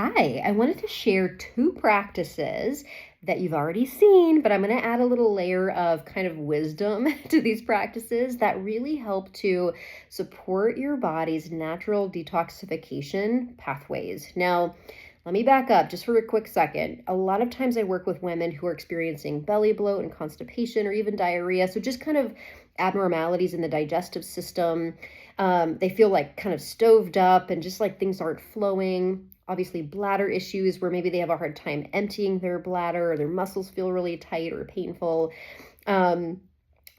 Hi, I wanted to share two practices that you've already seen, but I'm going to add a little layer of kind of wisdom to these practices that really help to support your body's natural detoxification pathways. Now, let me back up just for a quick second. A lot of times I work with women who are experiencing belly bloat and constipation or even diarrhea. So just kind of abnormalities in the digestive system. They feel like kind of stoved up and just like things aren't flowing. Obviously, bladder issues where maybe they have a hard time emptying their bladder or their muscles feel really tight or painful. Um,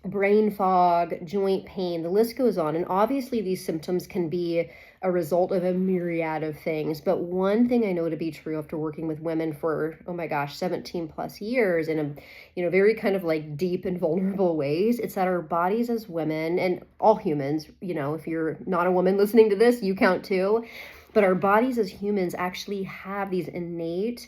Brain fog, joint pain, the list goes on. And obviously, these symptoms can be a result of a myriad of things. But one thing I know to be true after working with women for, oh my gosh, 17 plus years in very kind of like deep and vulnerable ways, it's that our bodies as women and all humans, if you're not a woman listening to this, you count too. But our bodies as humans actually have these innate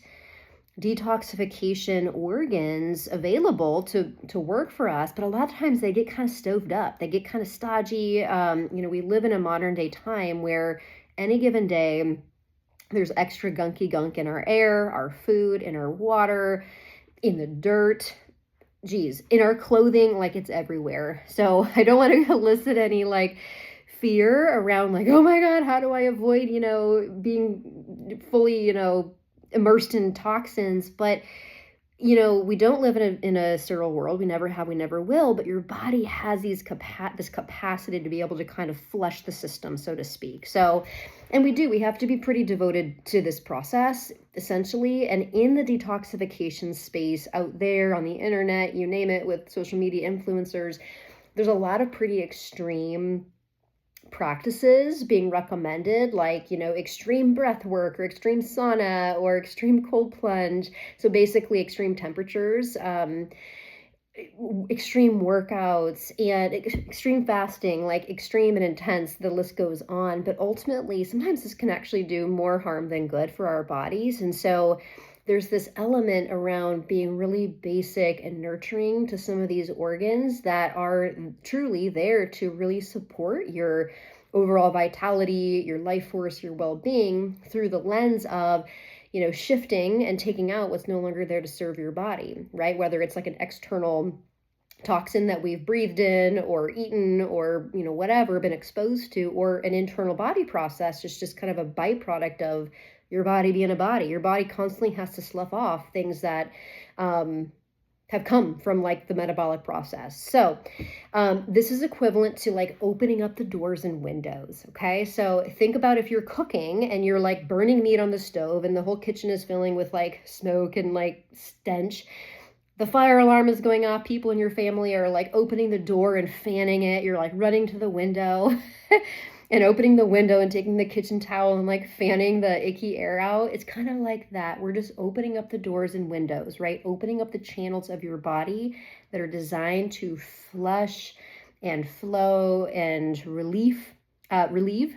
detoxification organs available to work for us, but a lot of times they get kind of stoved up. They get kind of stodgy. We live in a modern day time where any given day there's extra gunky gunk in our air, our food, in our water, in the dirt, geez, in our clothing, like it's everywhere. So I don't want to elicit any like fear around like, oh my God, how do I avoid, being fully, immersed in toxins? But we don't live in a sterile world. We never have, we never will, but your body has this capacity to be able to kind of flush the system, so to speak. So, and we have to be pretty devoted to this process, essentially. And in the detoxification space out there on the internet, you name it, with social media influencers, there's a lot of pretty extreme practices being recommended, like extreme breath work or extreme sauna or extreme cold plunge. So basically extreme temperatures, extreme workouts, and extreme fasting, like extreme and intense, the list goes on. But ultimately sometimes this can actually do more harm than good for our bodies. And so there's this element around being really basic and nurturing to some of these organs that are truly there to really support your overall vitality, your life force, your well-being through the lens of, shifting and taking out what's no longer there to serve your body, right? Whether it's like an external toxin that we've breathed in or eaten or, whatever, been exposed to, or an internal body process, just kind of a byproduct of your body being a body. Your body constantly has to slough off things that have come from like the metabolic process. So this is equivalent to like opening up the doors and windows. Okay. So think about if you're cooking and you're like burning meat on the stove and the whole kitchen is filling with like smoke and like stench. The fire alarm is going off. People in your family are like opening the door and fanning it. You're like running to the window and opening the window and taking the kitchen towel and like fanning the icky air out. It's kind of like that. We're just opening up the doors and windows, right? Opening up the channels of your body that are designed to flush and flow and relieve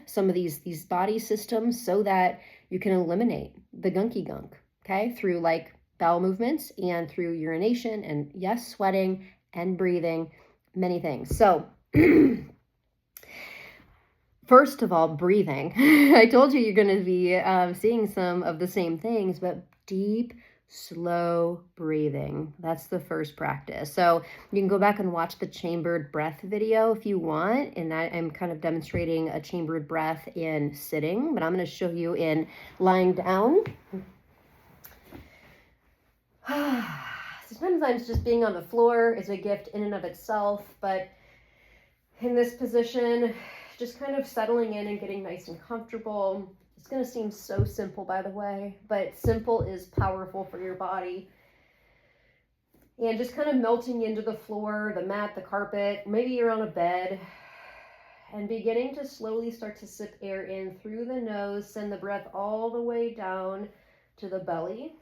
some of these body systems so that you can eliminate the gunky gunk, okay? Through like bowel movements and through urination and yes, sweating and breathing, many things. So first of all, breathing. I told you you're going to be seeing some of the same things, but deep, slow breathing. That's the first practice. So you can go back and watch the chambered breath video if you want. And I'm kind of demonstrating a chambered breath in sitting, but I'm going to show you in lying down. Sometimes just being on the floor is a gift in and of itself, but in this position, just kind of settling in and getting nice and comfortable. It's going to seem so simple, by the way, but simple is powerful for your body. And just kind of melting into the floor, the mat, the carpet, maybe you're on a bed, and beginning to slowly start to sip air in through the nose, send the breath all the way down to the belly.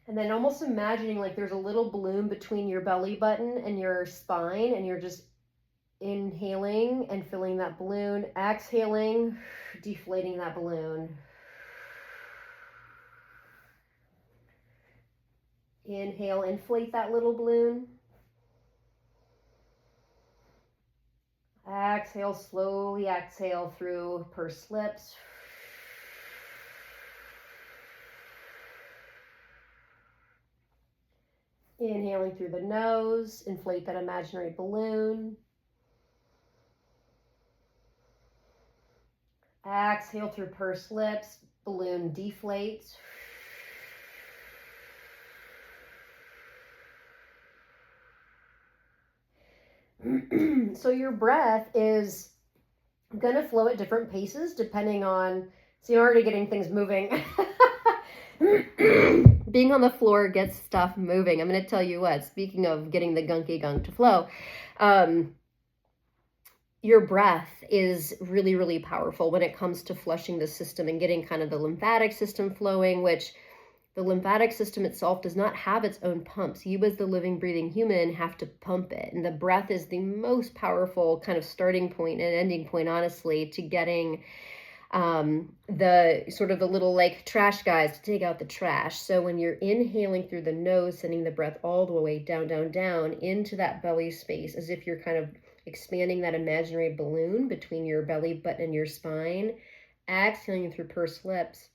And then almost imagining like there's a little balloon between your belly button and your spine, and you're just inhaling and filling that balloon, exhaling, deflating that balloon. Inhale, inflate that little balloon. Exhale, slowly exhale through pursed lips. Inhaling through the nose, inflate that imaginary balloon. Exhale through pursed lips, balloon deflates. So your breath is going to flow at different paces depending on, so you're already getting things moving. Being on the floor gets stuff moving. I'm going to tell you what, speaking of getting the gunky gunk to flow, your breath is really, really powerful when it comes to flushing the system and getting kind of the lymphatic system flowing, which the lymphatic system itself does not have its own pumps. You as the living, breathing human have to pump it. And the breath is the most powerful kind of starting point and ending point, honestly, to getting the sort of the little like trash guys to take out the trash. So when you're inhaling through the nose, sending the breath all the way down, down, down into that belly space, as if you're kind of expanding that imaginary balloon between your belly button and your spine, exhaling through pursed lips,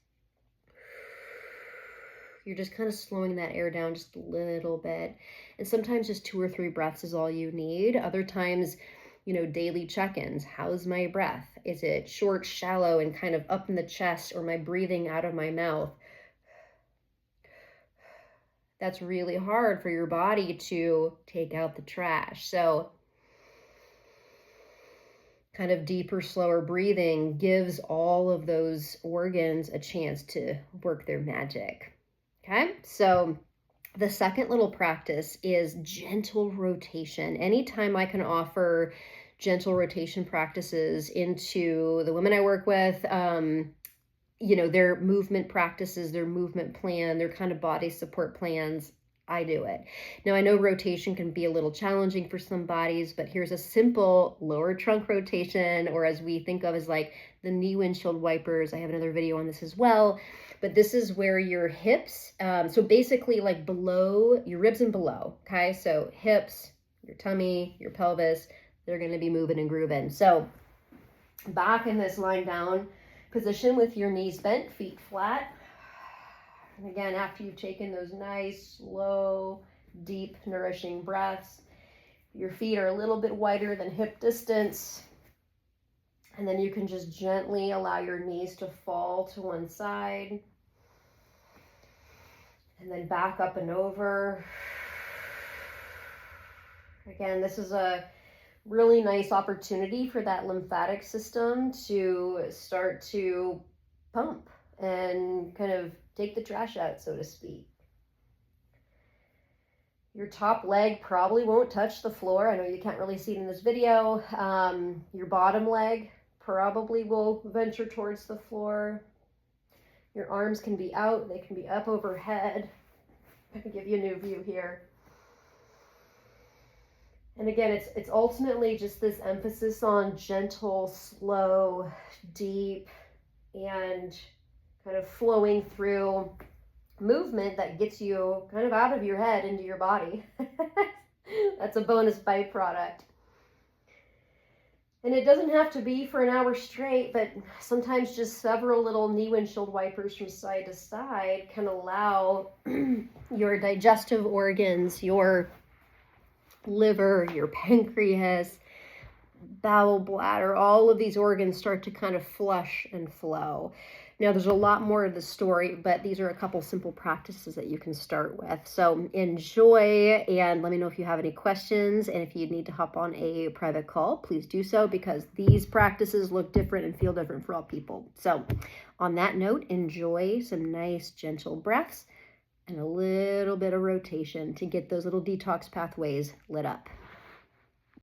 you're just kind of slowing that air down just a little bit. And sometimes just 2 or 3 breaths is all you need. Other times, daily check-ins. How's my breath? Is it short, shallow, and kind of up in the chest, or am I breathing out of my mouth? That's really hard for your body to take out the trash. So kind of deeper, slower breathing gives all of those organs a chance to work their magic. Okay, so the second little practice is gentle rotation. Anytime I can offer gentle rotation practices into the women I work with, their movement practices, their movement plan, their kind of body support plans, I do it. Now, I know rotation can be a little challenging for some bodies, but here's a simple lower trunk rotation, or as we think of as like the knee windshield wipers. I have another video on this as well. But this is where your hips, so basically like below your ribs and below, okay? So hips, your tummy, your pelvis, they're gonna be moving and grooving. So back in this lying down position with your knees bent, feet flat. And again, after you've taken those nice, slow, deep, nourishing breaths, your feet are a little bit wider than hip distance. And then you can just gently allow your knees to fall to one side. And then back up and over. Again, this is a really nice opportunity for that lymphatic system to start to pump and kind of take the trash out, so to speak. Your top leg probably won't touch the floor. I know you can't really see it in this video. Your bottom leg probably will venture towards the floor. Your arms can be out, they can be up overhead. I can give you a new view here. And again, it's ultimately just this emphasis on gentle, slow, deep, and kind of flowing through movement that gets you kind of out of your head into your body. That's a bonus byproduct. And it doesn't have to be for an hour straight, but sometimes just several little knee windshield wipers from side to side can allow your digestive organs, your liver, your pancreas, bowel, bladder, all of these organs start to kind of flush and flow. Now, there's a lot more of the story, but these are a couple simple practices that you can start with. So enjoy, and let me know if you have any questions. And if you need to hop on a private call, please do so, because these practices look different and feel different for all people. So on that note, enjoy some nice, gentle breaths and a little bit of rotation to get those little detox pathways lit up.